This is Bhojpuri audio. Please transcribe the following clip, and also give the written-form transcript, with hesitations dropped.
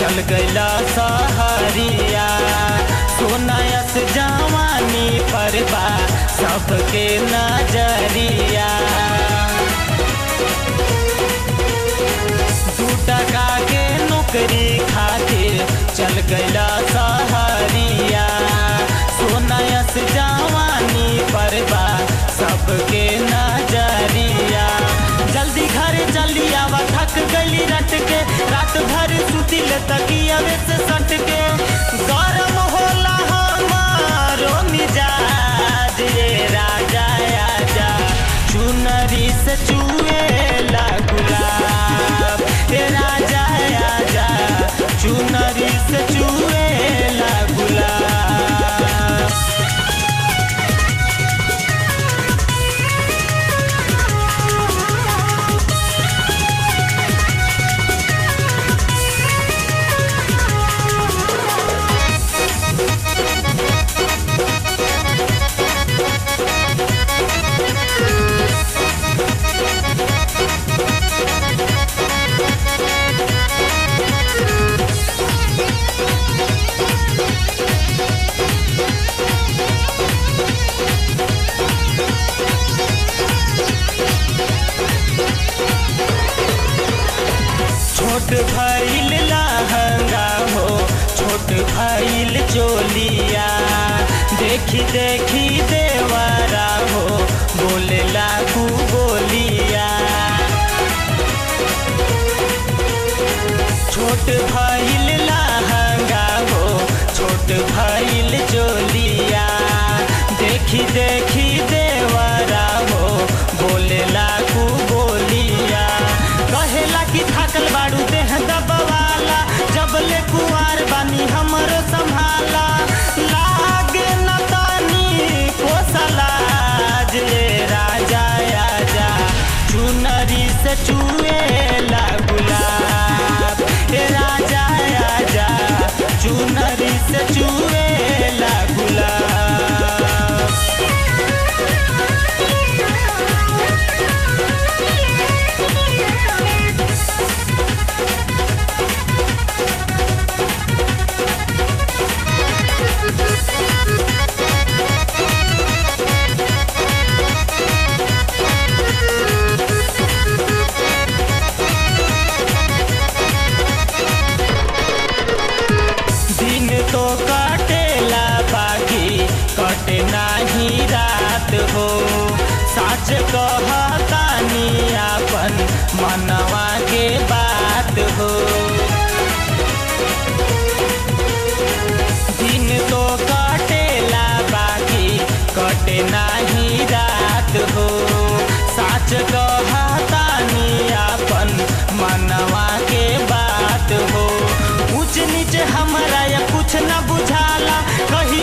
चल गईला सहरिया। सोनायस जवानी पर बा सबके नजरिया। 2 टका के नौकरी खातिर चल गईला सहरिया। सोनायस जवानी पर बा सबके नजरिया। जल्दी घर चली आवा थक गली रट के, रात भर सुतिल तकिया से सट के। गरम होला हमारो मिजाज ये राजा आजा, चुनरी से चुएला गुलाब। ये राजा आजा, चुनरी से चुएला गुलाब। छोट भइल लहंगा हो, छोट भइल चोलिया। देखी देखी देवरा हो, बोले लागू बोलिया। छोट भइल लहंगा हो, छोट भइल चोलिया। देखी देखी देवरा हो, बोले लागू बोलिया। कहेला कि थाकल बाड़ू देह दबवाला, जब ले कुआर बानी हमरो संभाला। लागे न तानी कोसला जे राजा आजा, चुनरी से चुएला गुलाब। हे राजा आजा, चुनरी से चुएला गुलाब। दिन तो कटेला बाकी कटे नाही रात हो। साच कहतानी आपन मनवा के बात हो। दिन तो कटेला बाकी कटे नाही रात हो। साच कहतानी आपन मनवा के बात हो। ऊंच नीच हमरा या कुछ न बुझाला, कही